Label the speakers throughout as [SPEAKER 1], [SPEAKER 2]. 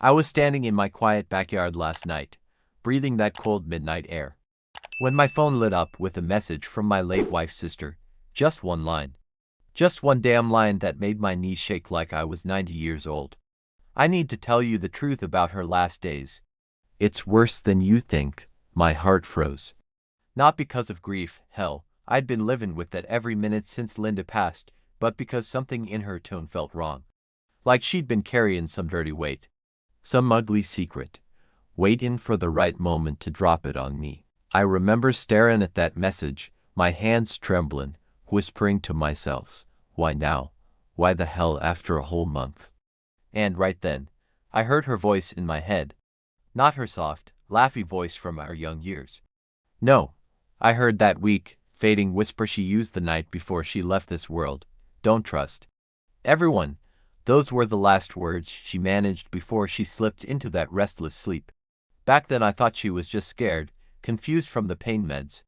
[SPEAKER 1] I was standing in my quiet backyard last night, breathing that cold midnight air, when my phone lit up with a message from my late wife's sister. Just one line. Just one damn line that made my knees shake like I was 90 years old. I need to tell you the truth about her last days. It's worse than you think. My heart froze. Not because of grief, hell, I'd been living with that every minute since Linda passed, but because something in her tone felt wrong. Like she'd been carrying some dirty weight. Some ugly secret. Waiting for the right moment to drop it on me. I remember staring at that message, my hands trembling, whispering to myself, why now? Why the hell after a whole month? And right then, I heard her voice in my head. Not her soft, laughy voice from our young years. No, I heard that weak, fading whisper she used the night before she left this world. Don't trust everyone. Those were the last words she managed before she slipped into that restless sleep. Back then I thought she was just scared, confused from the pain meds.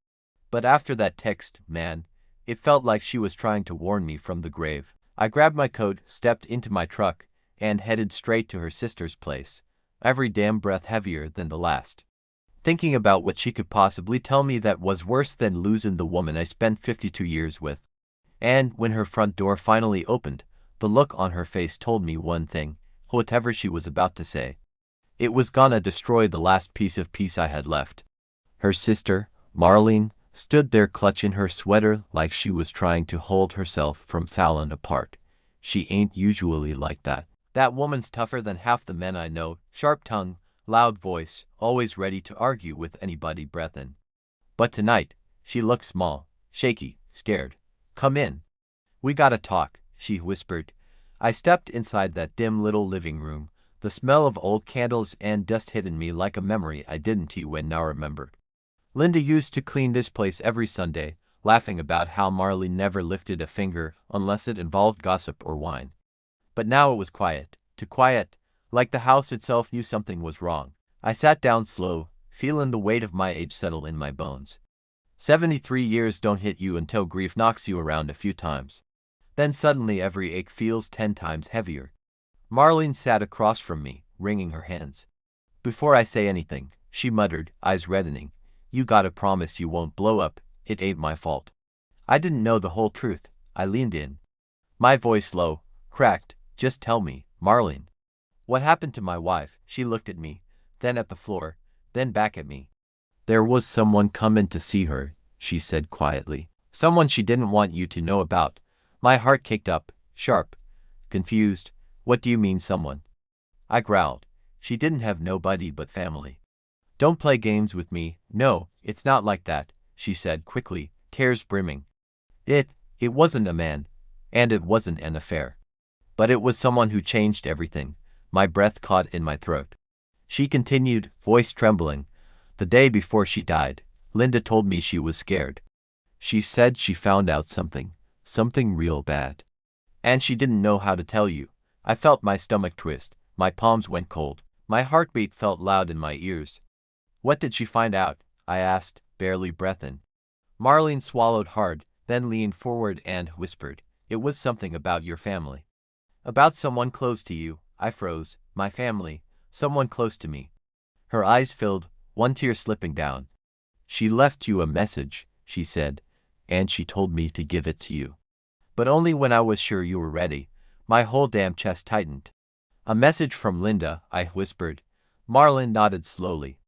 [SPEAKER 1] But after that text, man, it felt like she was trying to warn me from the grave. I grabbed my coat, stepped into my truck, and headed straight to her sister's place, every damn breath heavier than the last. Thinking about what she could possibly tell me that was worse than losing the woman I spent 52 years with. And when her front door finally opened, the look on her face told me one thing, whatever she was about to say. It was gonna destroy the last piece of peace I had left. Her sister, Marlene, stood there clutching her sweater like she was trying to hold herself from falling apart. She ain't usually like that. That woman's tougher than half the men I know, sharp tongue, loud voice, always ready to argue with anybody breathin'. But tonight, she looked small, shaky, scared. Come in. We gotta talk, she whispered. I stepped inside that dim little living room, the smell of old candles and dust hitting me like a memory I didn't when now remembered. Linda used to clean this place every Sunday, laughing about how Marley never lifted a finger unless it involved gossip or wine. But now it was quiet, too quiet, like the house itself knew something was wrong. I sat down slow, feeling the weight of my age settle in my bones. 73 years don't hit you until grief knocks you around a few times. Then suddenly every ache feels 10 times heavier. Marlene sat across from me, wringing her hands. Before I say anything, she muttered, eyes reddening, you gotta promise you won't blow up, it ain't my fault. I didn't know the whole truth. I leaned in. My voice low, cracked, just tell me, Marlene. What happened to my wife? She looked at me, then at the floor, then back at me. There was someone coming to see her, she said quietly. Someone she didn't want you to know about. My heart kicked up, sharp, confused. What do you mean someone? I growled. She didn't have nobody but family. Don't play games with me. No, it's not like that, she said quickly, tears brimming. It wasn't a man, and it wasn't an affair. But it was someone who changed everything. My breath caught in my throat. She continued, voice trembling. The day before she died, Linda told me she was scared. She said she found out something real bad. And she didn't know how to tell you. I felt my stomach twist, my palms went cold, my heartbeat felt loud in my ears. What did she find out? I asked, barely breathing. Marlene swallowed hard, then leaned forward and whispered, it was something about your family. About someone close to you. I froze. My family, someone close to me. Her eyes filled, one tear slipping down. She left you a message, she said, and she told me to give it to you. But only when I was sure you were ready. My whole damn chest tightened. A message from Linda, I whispered. Marlene nodded slowly,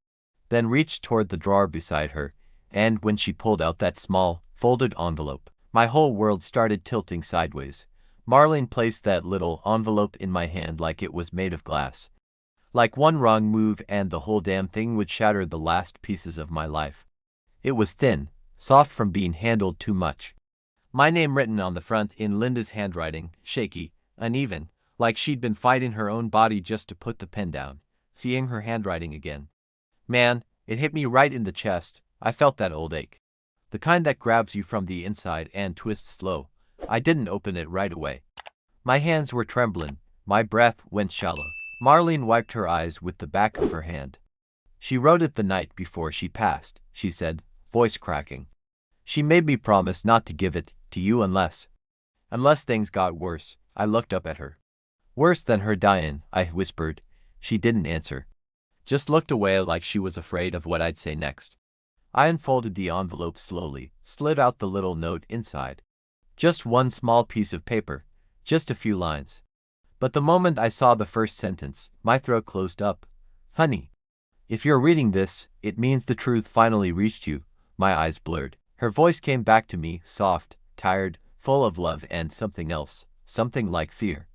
[SPEAKER 1] then reached toward the drawer beside her, and when she pulled out that small, folded envelope, my whole world started tilting sideways. Marlene placed that little envelope in my hand like it was made of glass. Like one wrong move and the whole damn thing would shatter the last pieces of my life. It was thin, soft from being handled too much. My name written on the front in Linda's handwriting, shaky, uneven, like she'd been fighting her own body just to put the pen down, seeing her handwriting again. Man, it hit me right in the chest. I felt that old ache. The kind that grabs you from the inside and twists slow. I didn't open it right away. My hands were trembling, my breath went shallow. Marlene wiped her eyes with the back of her hand. She wrote it the night before she passed, she said, voice cracking. She made me promise not to give it to you unless things got worse. I looked up at her. Worse than her dying, I whispered, She didn't answer. Just looked away like she was afraid of what I'd say next. I unfolded the envelope slowly, slid out the little note inside. Just one small piece of paper, just a few lines. But the moment I saw the first sentence, my throat closed up. Honey, if you're reading this, it means the truth finally reached you. My eyes blurred. Her voice came back to me, soft, tired, full of love and something else, something like fear.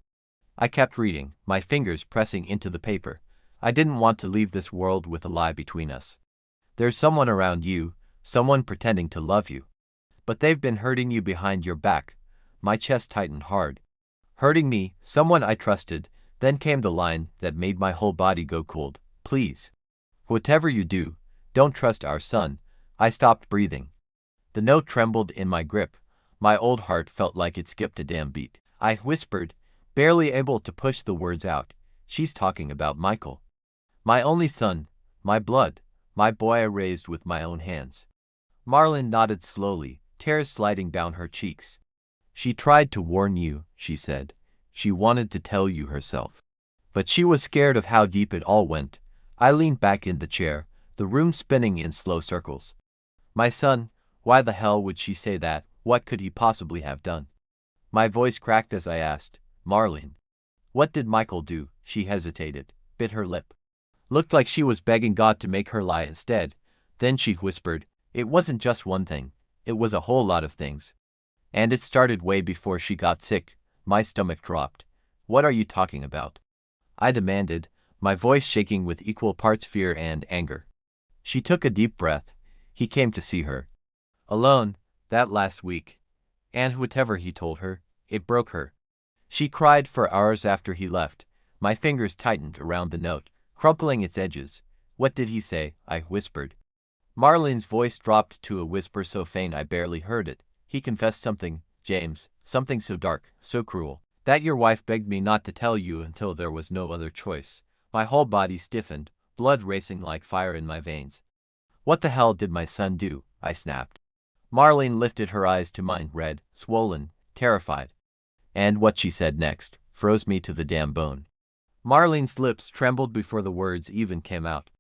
[SPEAKER 1] I kept reading, my fingers pressing into the paper. I didn't want to leave this world with a lie between us. There's someone around you, someone pretending to love you. But they've been hurting you behind your back. My chest tightened hard. Hurting me, someone I trusted. Then came the line that made my whole body go cold. Please. Whatever you do, don't trust our son. I stopped breathing. The note trembled in my grip. My old heart felt like it skipped a damn beat. I whispered, barely able to push the words out. She's talking about Michael. My only son, my blood, my boy I raised with my own hands. Marlin nodded slowly, tears sliding down her cheeks. She tried to warn you, she said. She wanted to tell you herself. But she was scared of how deep it all went. I leaned back in the chair, the room spinning in slow circles. My son, why the hell would she say that? What could he possibly have done? My voice cracked as I asked, Marlene. What did Michael do? She hesitated, bit her lip. Looked like she was begging God to make her lie instead. Then she whispered, it wasn't just one thing. It was a whole lot of things. And it started way before she got sick. My stomach dropped. What are you talking about? I demanded, my voice shaking with equal parts fear and anger. She took a deep breath. He came to see her. Alone, that last week. And whatever he told her, it broke her. She cried for hours after he left. My fingers tightened around the note, crumpling its edges. What did he say? I whispered. Marlene's voice dropped to a whisper so faint I barely heard it. He confessed something, James, something so dark, so cruel, that your wife begged me not to tell you until there was no other choice. My whole body stiffened, blood racing like fire in my veins. What the hell did my son do? I snapped. Marlene lifted her eyes to mine, red, swollen, terrified. And what she said next froze me to the damn bone. Marlene's lips trembled before the words even came out.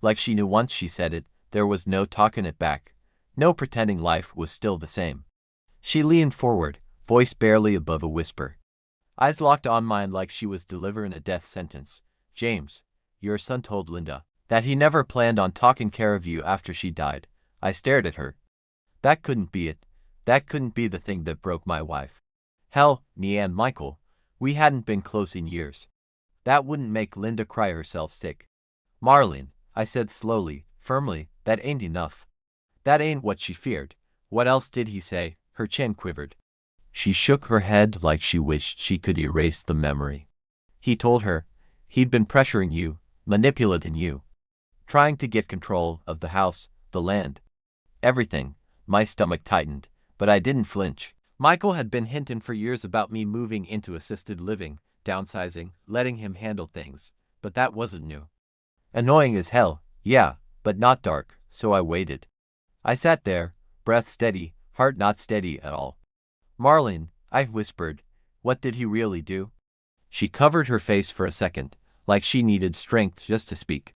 [SPEAKER 1] Like she knew once she said it, there was no talking it back, no pretending life was still the same. She leaned forward, voice barely above a whisper. Eyes locked on mine like she was delivering a death sentence. James, your son told Linda that he never planned on taking care of you after she died. I stared at her. That couldn't be it. That couldn't be the thing that broke my wife. Hell, me and Michael, we hadn't been close in years. That wouldn't make Linda cry herself sick. Marlene, I said slowly, firmly, that ain't enough. That ain't what she feared. What else did he say? Her chin quivered. She shook her head like she wished she could erase the memory. He told her he'd been pressuring you, manipulating you, trying to get control of the house, the land, everything. My stomach tightened, but I didn't flinch. Michael had been hinting for years about me moving into assisted living, downsizing, letting him handle things, but that wasn't new. Annoying as hell, yeah, but not dark, so I waited. I sat there, breath steady, heart not steady at all. Marlene, I whispered, what did he really do? She covered her face for a second, like she needed strength just to speak.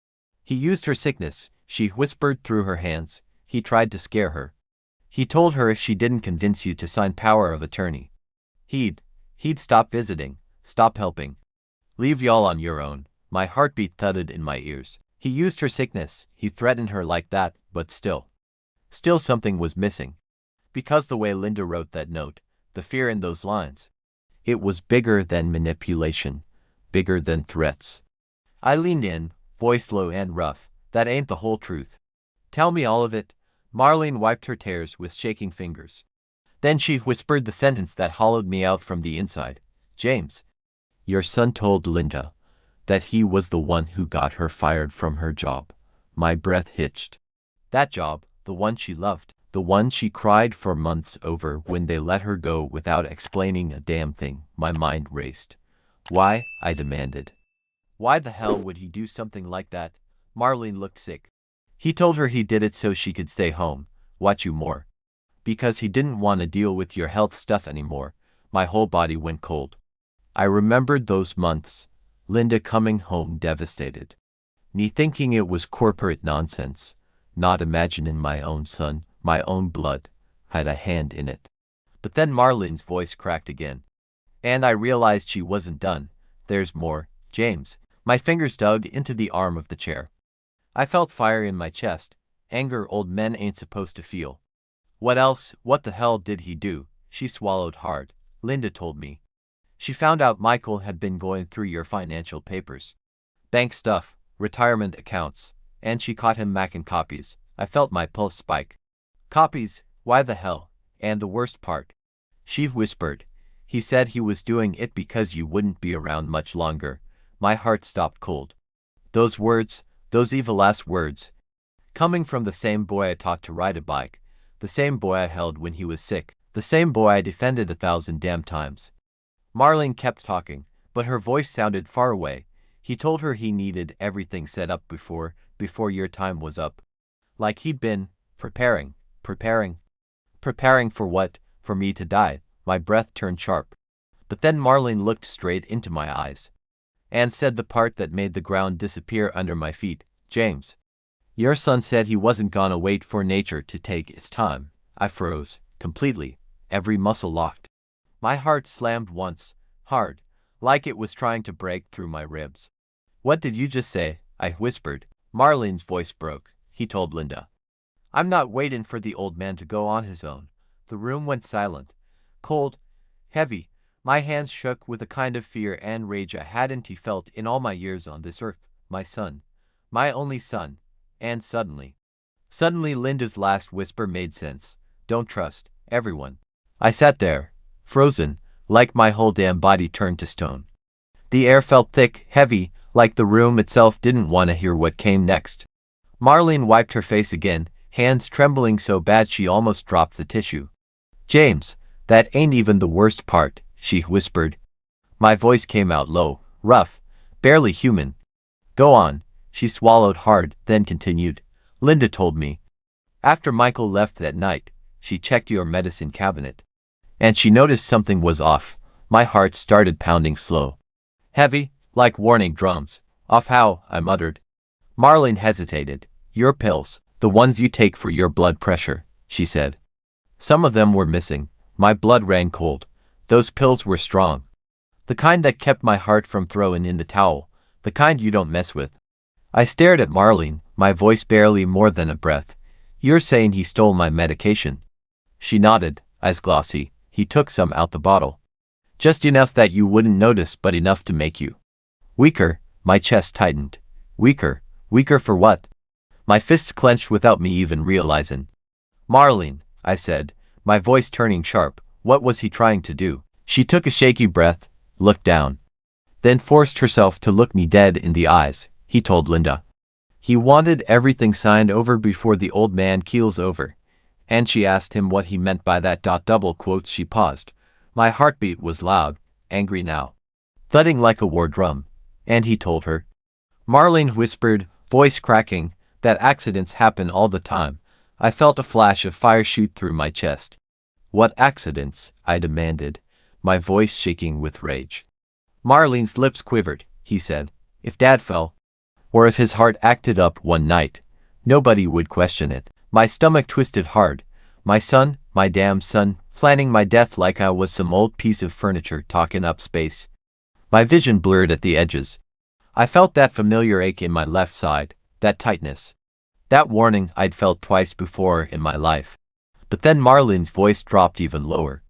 [SPEAKER 1] He used her sickness, she whispered through her hands. He tried to scare her. He told her if she didn't convince you to sign power of attorney, he'd stop visiting, stop helping. Leave y'all on your own. My heartbeat thudded in my ears. He used her sickness, he threatened her like that, but still something was missing. Because the way Linda wrote that note, the fear in those lines, it was bigger than manipulation, bigger than threats. I leaned in, voice low and rough. That ain't the whole truth. Tell me all of it. Marlene wiped her tears with shaking fingers. Then she whispered the sentence that hollowed me out from the inside. James, your son told Linda that he was the one who got her fired from her job. My breath hitched. That job, the one she loved, the one she cried for months over when they let her go without explaining a damn thing. My mind raced. Why? I demanded. Why the hell would he do something like that? Marlene looked sick. He told her he did it so she could stay home, watch you more. Because he didn't want to deal with your health stuff anymore. My whole body went cold. I remembered those months, Linda coming home devastated. Me thinking it was corporate nonsense, not imagining my own son, my own blood, had a hand in it. But then Marlene's voice cracked again. And I realized she wasn't done. There's more, James. My fingers dug into the arm of the chair. I felt fire in my chest, anger old men ain't supposed to feel. What else? What the hell did he do? She swallowed hard. Linda told me. She found out Michael had been going through your financial papers. Bank stuff, retirement accounts, and she caught him macking copies. I felt my pulse spike. Copies? Why the hell? And the worst part. She whispered. He said he was doing it because you wouldn't be around much longer. My heart stopped cold. Those words, those evil-ass words. Coming from the same boy I taught to ride a bike, the same boy I held when he was sick, the same boy I defended 1,000 damn times. Marlene kept talking, but her voice sounded far away. He told her he needed everything set up before your time was up. Like he'd been preparing for what? For me to die. My breath turned sharp. But then Marlene looked straight into my eyes and said the part that made the ground disappear under my feet. James, your son said he wasn't gonna wait for nature to take its time. I froze, completely, every muscle locked. My heart slammed once, hard, like it was trying to break through my ribs. What did you just say? I whispered. Marlene's voice broke. He told Linda. I'm not waiting for the old man to go on his own. The room went silent. Cold, heavy, my hands shook with a kind of fear and rage I hadn't felt in all my years on this earth. My son. My only son. And suddenly Linda's last whisper made sense. Don't trust everyone. I sat there, frozen, like my whole damn body turned to stone. The air felt thick, heavy, like the room itself didn't want to hear what came next. Marlene wiped her face again, hands trembling so bad she almost dropped the tissue. James, that ain't even the worst part, she whispered. My voice came out low, rough, barely human. Go on, she swallowed hard, then continued. Linda told me. After Michael left that night, she checked your medicine cabinet. And she noticed something was off. My heart started pounding slow. Heavy, like warning drums. Off how? I muttered. Marlene hesitated. Your pills, the ones you take for your blood pressure, she said. Some of them were missing. My blood ran cold. Those pills were strong. The kind that kept my heart from throwing in the towel. The kind you don't mess with. I stared at Marlene, my voice barely more than a breath. You're saying he stole my medication? She nodded, eyes glossy. He took some out the bottle. Just enough that you wouldn't notice, but enough to make you weaker. My chest tightened. Weaker? Weaker for what? My fists clenched without me even realizing. Marlene, I said, my voice turning sharp. What was he trying to do? She took a shaky breath, looked down, then forced herself to look me dead in the eyes. He told Linda. He wanted everything signed over before the old man keels over. And she asked him what he meant by that. Double quotes. She paused. My heartbeat was loud, angry now, thudding like a war drum. And he told her. Marlene whispered, voice cracking, that accidents happen all the time. I felt a flash of fire shoot through my chest. What accidents? I demanded, my voice shaking with rage. Marlene's lips quivered. He said, if Dad fell, or if his heart acted up one night, nobody would question it. My stomach twisted hard. My son, my damn son, planning my death like I was some old piece of furniture talking up space. My vision blurred at the edges. I felt that familiar ache in my left side, that tightness. That warning I'd felt twice before in my life. But then Marlene's voice dropped even lower.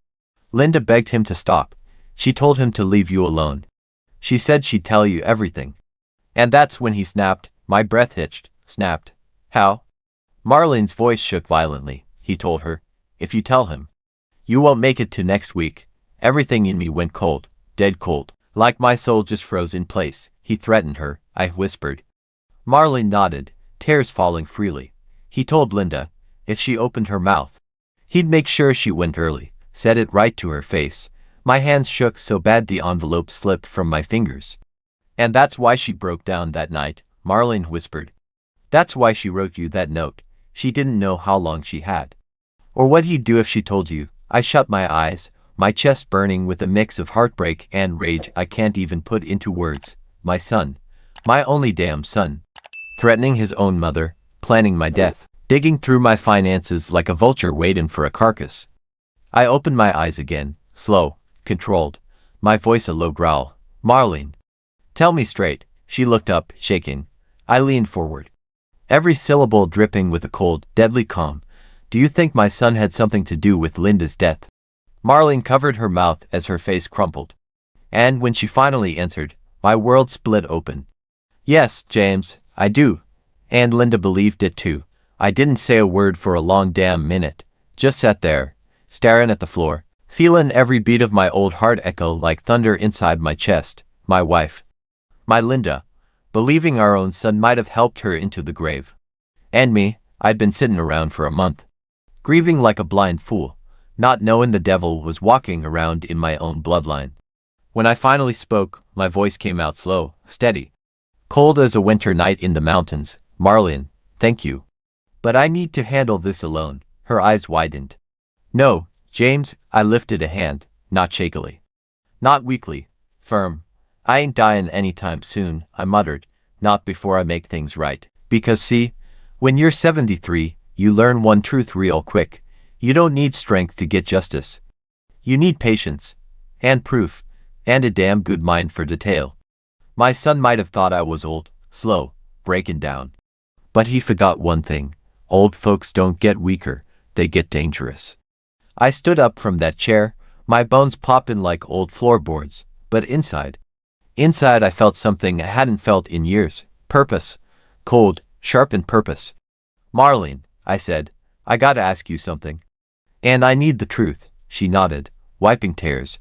[SPEAKER 1] Linda begged him to stop. She told him to leave you alone. She said she'd tell you everything. And that's when he snapped. My breath hitched. Snapped. How? Marlene's voice shook violently. He told her, if you tell him, you won't make it to next week. Everything in me went cold, dead cold, like my soul just froze in place. He threatened her, I whispered. Marlene nodded, tears falling freely. He told Linda, if she opened her mouth, he'd make sure she went early, said it right to her face. My hands shook so bad the envelope slipped from my fingers. And that's why she broke down that night, Marlene whispered. That's why she wrote you that note. She didn't know how long she had. Or what he'd do if she told you. I shut my eyes, my chest burning with a mix of heartbreak and rage I can't even put into words. my son. My only damn son. Threatening his own mother, planning my death, digging through my finances like a vulture waiting for a carcass. I opened my eyes again, slow, controlled, my voice a low growl. Marlene. Tell me straight. She looked up, shaking. I leaned forward. Every syllable dripping with a cold, deadly calm. Do you think my son had something to do with Linda's death? Marlene covered her mouth as her face crumpled. And when she finally answered, my world split open. Yes, James, I do. And Linda believed it too. I didn't say a word for a long damn minute. Just sat there, staring at the floor, feeling every beat of my old heart echo like thunder inside my chest. My wife. My Linda. Believing our own son might have helped her into the grave. And me, I'd been sitting around for a month. Grieving like a blind fool, not knowing the devil was walking around in my own bloodline. When I finally spoke, my voice came out slow, steady. Cold as a winter night in the mountains. Marlene, thank you. But I need to handle this alone. Her eyes widened. No, James, I lifted a hand, not shakily. Not weakly. Firm. I ain't dying anytime soon, I muttered, not before I make things right. Because see, when you're 73, you learn one truth real quick. You don't need strength to get justice. You need patience. And proof. And a damn good mind for detail. My son might have thought I was old, slow, breaking down. But he forgot one thing. Old folks don't get weaker, they get dangerous. I stood up from that chair, my bones popping like old floorboards, but inside I felt something I hadn't felt in years. Purpose. Cold, sharpened purpose. Marlene, I said, I gotta ask you something. And I need the truth, she nodded, wiping tears.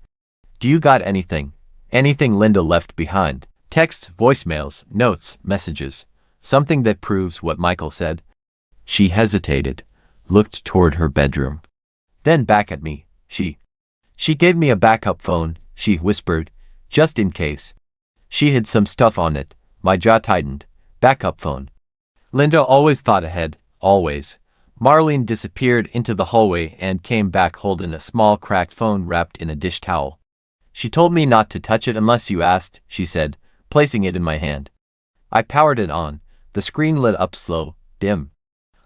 [SPEAKER 1] Do you got anything? Anything Linda left behind? Texts, voicemails, notes, messages. Something that proves what Michael said? She hesitated, looked toward her bedroom. Then back at me. She gave me a backup phone, she whispered, just in case. She had some stuff on it. My jaw tightened. Backup phone. Linda always thought ahead, always. Marlene disappeared into the hallway and came back holding a small cracked phone wrapped in a dish towel. She told me not to touch it unless you asked, she said, placing it in my hand. I powered it on. The screen lit up slow, dim.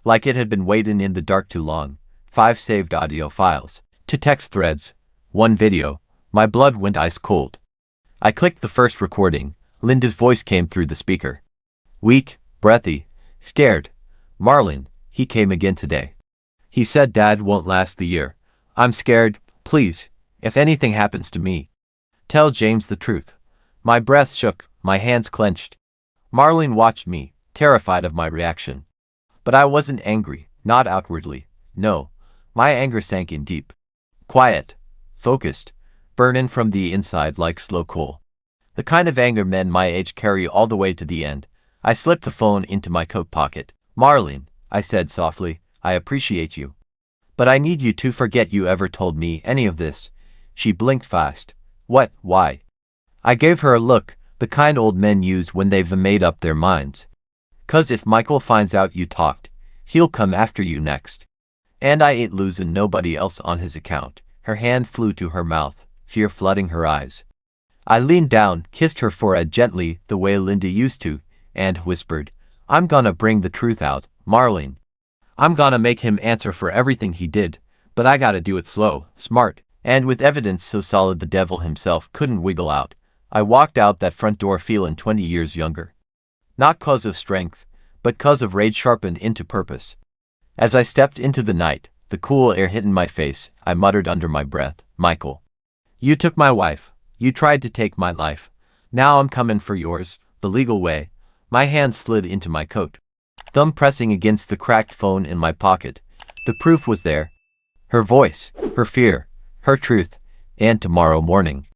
[SPEAKER 1] Like it had been waiting in the dark too long. 5 saved audio files. 2 text threads. 1 video. My blood went ice cold. I clicked the first recording. Linda's voice came through the speaker. Weak, breathy, scared. Marlene, he came again today. He said Dad won't last the year. I'm scared, please. If anything happens to me, tell James the truth. My breath shook, my hands clenched. Marlene watched me, terrified of my reaction. But I wasn't angry, not outwardly. No, my anger sank in deep. Quiet, focused, burning from the inside like slow coal. The kind of anger men my age carry all the way to the end. I slipped the phone into my coat pocket. Marlene, I said softly, I appreciate you. But I need you to forget you ever told me any of this. She blinked fast. What? Why? I gave her a look, the kind old men use when they've made up their minds. 'Cause if Michael finds out you talked, he'll come after you next. And I ain't losing nobody else on his account. Her hand flew to her mouth, fear flooding her eyes. I leaned down, kissed her forehead gently the way Linda used to, and whispered, I'm gonna bring the truth out, Marlene. I'm gonna make him answer for everything he did, but I gotta do it slow, smart, and with evidence so solid the devil himself couldn't wiggle out. I walked out that front door feeling 20 years younger. Not 'cause of strength, but 'cause of rage sharpened into purpose. As I stepped into the night, the cool air hitting my face, I muttered under my breath, Michael. You took my wife. You tried to take my life. Now I'm coming for yours, the legal way. My hand slid into my coat, thumb pressing against the cracked phone in my pocket. The proof was there. Her voice, her fear, her truth, and tomorrow morning.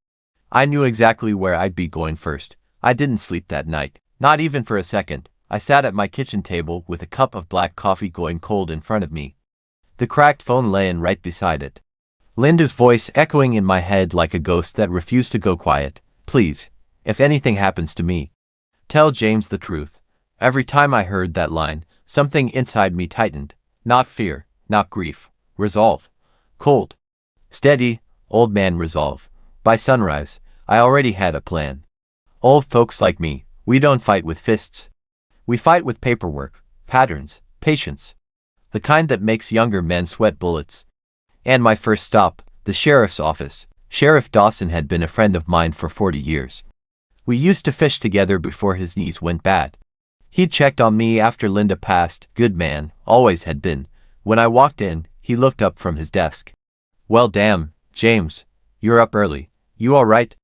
[SPEAKER 1] I knew exactly where I'd be going first. I didn't sleep that night, not even for a second. I sat at my kitchen table with a cup of black coffee going cold in front of me. The cracked phone laying right beside it. Linda's voice echoing in my head like a ghost that refused to go quiet. Please, if anything happens to me, tell James the truth. Every time I heard that line, something inside me tightened. Not fear, not grief. Resolve. Cold. Steady, old man resolve. By sunrise, I already had a plan. Old folks like me, we don't fight with fists. We fight with paperwork, patterns, patience. The kind that makes younger men sweat bullets. And my first stop, the sheriff's office. Sheriff Dawson had been a friend of mine for 40 years. We used to fish together before his knees went bad. He'd checked on me after Linda passed, good man, always had been. When I walked in, he looked up from his desk. Well damn, James, you're up early. You all right?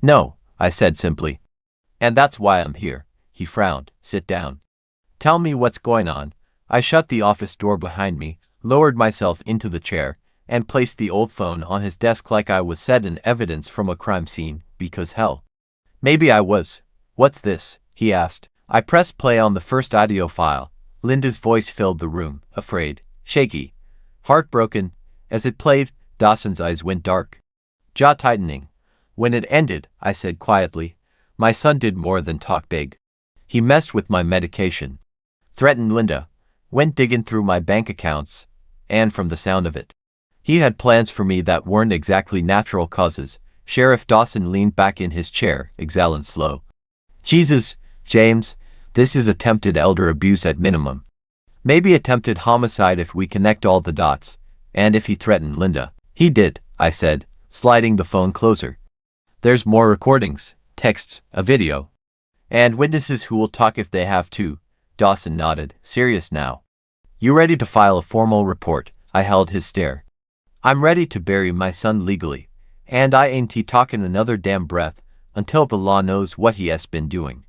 [SPEAKER 1] No, I said simply. And that's why I'm here. He frowned. Sit down. Tell me what's going on. I shut the office door behind me, lowered myself into the chair, and placed the old phone on his desk like I was set in evidence from a crime scene, because hell. Maybe I was. What's this? He asked. I pressed play on the first audio file. Linda's voice filled the room, afraid, shaky, heartbroken. As it played, Dawson's eyes went dark, jaw tightening. When it ended, I said quietly, my son did more than talk big. He messed with my medication, threatened Linda, went digging through my bank accounts, and from the sound of it, he had plans for me that weren't exactly natural causes. Sheriff Dawson leaned back in his chair, exhaling slow. Jesus, James, this is attempted elder abuse at minimum. Maybe attempted homicide if we connect all the dots. And if he threatened Linda. He did, I said, sliding the phone closer. There's more recordings, texts, a video. And witnesses who will talk if they have to. Dawson nodded, serious now. You ready to file a formal report? I held his stare. I'm ready to bury my son legally. And I ain't talking another damn breath until the law knows what he has been doing.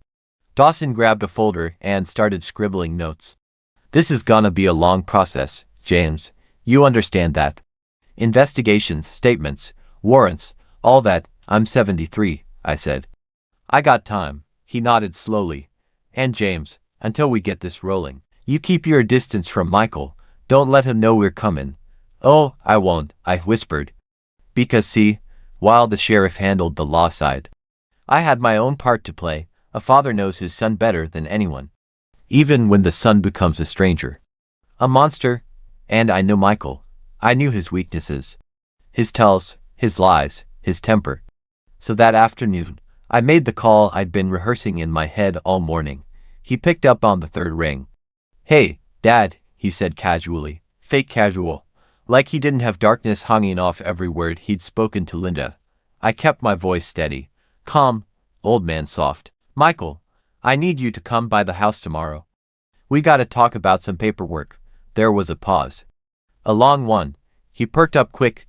[SPEAKER 1] Dawson grabbed a folder and started scribbling notes. This is gonna be a long process, James. You understand that. Investigations, statements, warrants, all that. I'm 73, I said. I got time. He nodded slowly. And James, until we get this rolling, you keep your distance from Michael. Don't let him know we're coming. Oh, I won't, I whispered. Because see, while the sheriff handled the law side, I had my own part to play. A father knows his son better than anyone. Even when the son becomes a stranger. A monster. And I know Michael. I knew his weaknesses. His tells, his lies, his temper. So that afternoon, I made the call I'd been rehearsing in my head all morning. He picked up on the third ring. Hey, Dad, he said casually, fake casual, like he didn't have darkness hanging off every word he'd spoken to Linda. I kept my voice steady, calm, old man soft. Michael, I need you to come by the house tomorrow. We gotta talk about some paperwork. There was a pause. A long one. He perked up quick.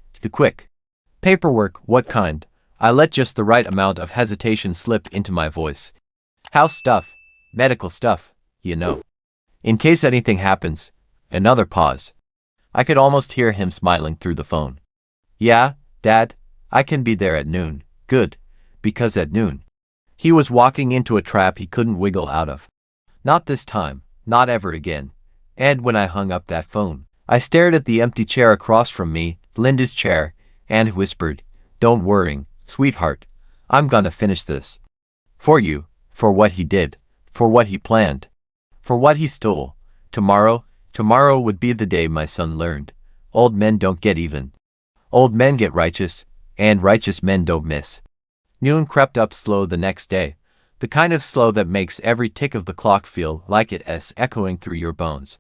[SPEAKER 1] Paperwork, what kind? I let just the right amount of hesitation slip into my voice. House stuff, medical stuff, you know. In case anything happens. Another pause. I could almost hear him smiling through the phone. Yeah, Dad, I can be there at noon. Good. Because at noon, he was walking into a trap he couldn't wiggle out of. Not this time, not ever again. And when I hung up that phone, I stared at the empty chair across from me, Linda's chair, and whispered, don't worry, sweetheart. I'm gonna finish this. For you, for what he did, for what he planned, for what he stole. Tomorrow would be the day my son learned. Old men don't get even. Old men get righteous, and righteous men don't miss. Noon crept up slow the next day, the kind of slow that makes every tick of the clock feel like it's echoing through your bones.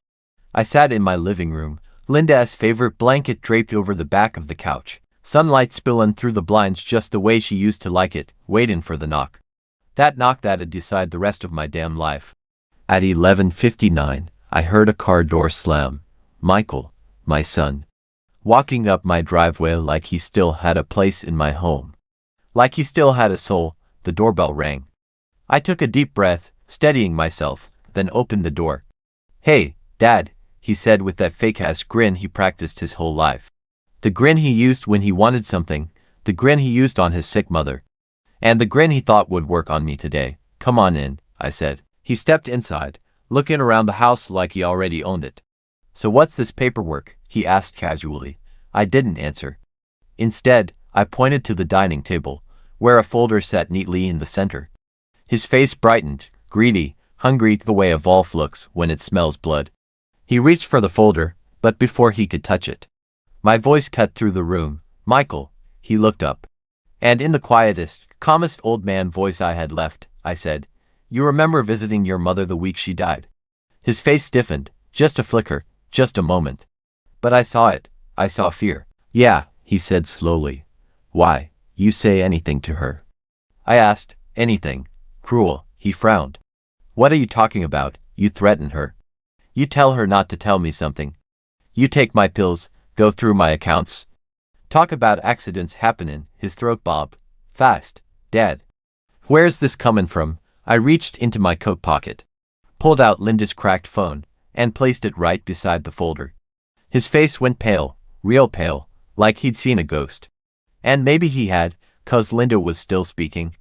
[SPEAKER 1] I sat in my living room, Linda's favorite blanket draped over the back of the couch, sunlight spilling through the blinds just the way she used to like it, waiting for the knock. That knock that'd decide the rest of my damn life. At 11:59, I heard a car door slam. Michael, my son, walking up my driveway like he still had a place in my home. Like he still had a soul. The doorbell rang. I took a deep breath, steadying myself, then opened the door. Hey, Dad, he said with that fake-ass grin he practiced his whole life. The grin he used when he wanted something, the grin he used on his sick mother. And the grin he thought would work on me today. Come on in, I said. He stepped inside, looking around the house like he already owned it. So what's this paperwork? He asked casually. I didn't answer. Instead, I pointed to the dining table, where a folder sat neatly in the center. His face brightened, greedy, hungry the way a wolf looks when it smells blood. He reached for the folder, but before he could touch it, my voice cut through the room. Michael, he looked up. And in the quietest, calmest old man voice I had left, I said, "You remember visiting your mother the week she died?" His face stiffened, just a flicker, just a moment. But I saw it. I saw fear. "Yeah," he said slowly. "Why, you say anything to her?" I asked. "Anything. Cruel." He frowned. "What are you talking about? You threaten her. You tell her not to tell me something. You take my pills, go through my accounts. Talk about accidents happenin'," his throat bobbed. "Fast. Dad. Where's this comin' from?" I reached into my coat pocket, pulled out Linda's cracked phone, and placed it right beside the folder. His face went pale, real pale, like he'd seen a ghost. And maybe he had, 'cause Linda was still speaking.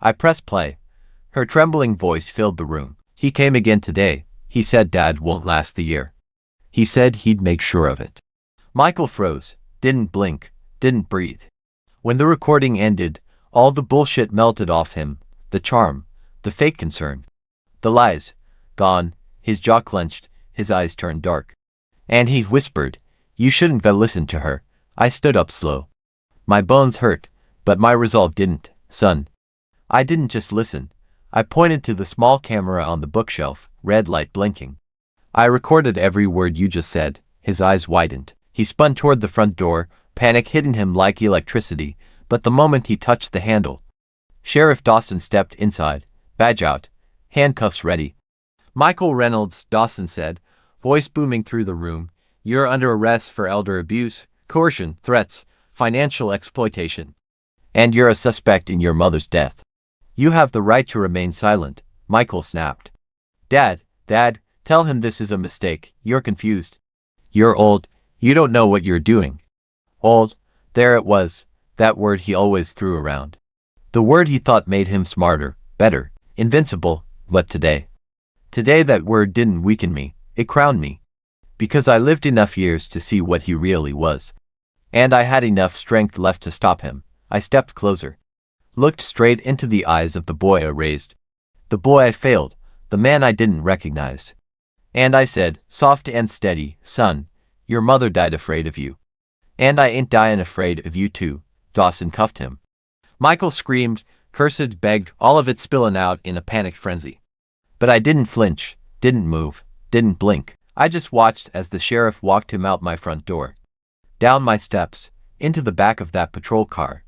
[SPEAKER 1] I pressed play. Her trembling voice filled the room. "He came again today. He said Dad won't last the year. He said he'd make sure of it." Michael froze, didn't blink, didn't breathe. When the recording ended, all the bullshit melted off him, the charm, the fake concern, the lies, gone. His jaw clenched, his eyes turned dark. And he whispered, "You shouldn't have listened to her." I stood up slow. My bones hurt, but my resolve didn't, son. I didn't just listen. I pointed to the small camera on the bookshelf, red light blinking. "I recorded every word you just said." His eyes widened. He spun toward the front door, panic hitting him like electricity, but the moment he touched the handle, Sheriff Dawson stepped inside, badge out, handcuffs ready. "Michael Reynolds," Dawson said, voice booming through the room, "you're under arrest for elder abuse, coercion, threats, financial exploitation. And you're a suspect in your mother's death. You have the right to remain silent." Michael snapped. Dad, tell him this is a mistake. You're confused. You're old. You don't know what you're doing." Old. There it was, that word he always threw around. The word he thought made him smarter, better, invincible. But today that word didn't weaken me, it crowned me. Because I lived enough years to see what he really was. And I had enough strength left to stop him. I stepped closer, looked straight into the eyes of the boy I raised. The boy I failed, the man I didn't recognize. And I said, soft and steady, "Son, your mother died afraid of you. And I ain't dyin' afraid of you too." Dawson cuffed him. Michael screamed, cursed, begged, all of it spilling out in a panicked frenzy. But I didn't flinch, didn't move, didn't blink. I just watched as the sheriff walked him out my front door, down my steps, into the back of that patrol car.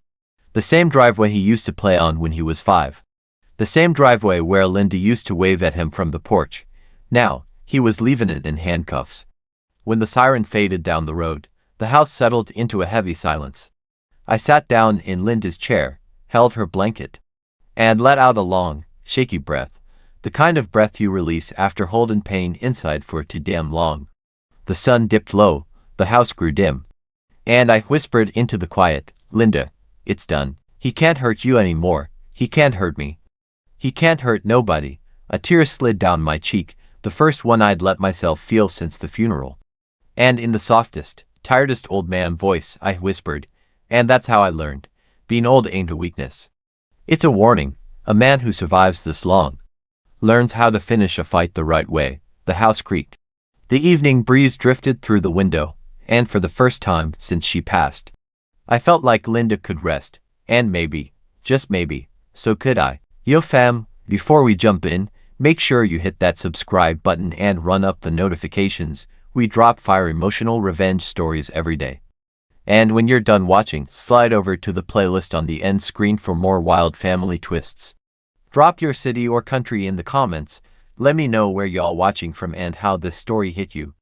[SPEAKER 1] The same driveway he used to play on when he was 5. The same driveway where Linda used to wave at him from the porch. Now, he was leaving it in handcuffs. When the siren faded down the road, the house settled into a heavy silence. I sat down in Linda's chair, held her blanket, and let out a long, shaky breath, the kind of breath you release after holding pain inside for too damn long. The sun dipped low, the house grew dim. And I whispered into the quiet, "Linda, it's done. He can't hurt you anymore. He can't hurt me. He can't hurt nobody." A tear slid down my cheek, the first one I'd let myself feel since the funeral. And in the softest, tiredest old man voice, I whispered, "And that's how I learned. Being old ain't a weakness. It's a warning. A man who survives this long learns how to finish a fight the right way." The house creaked. The evening breeze drifted through the window, and for the first time since she passed, I felt like Linda could rest, and maybe, just maybe, so could I. Yo fam, before we jump in, make sure you hit that subscribe button and run up the notifications. We drop fire emotional revenge stories every day. And when you're done watching, slide over to the playlist on the end screen for more wild family twists. Drop your city or country in the comments. Let me know where y'all watching from and how this story hit you.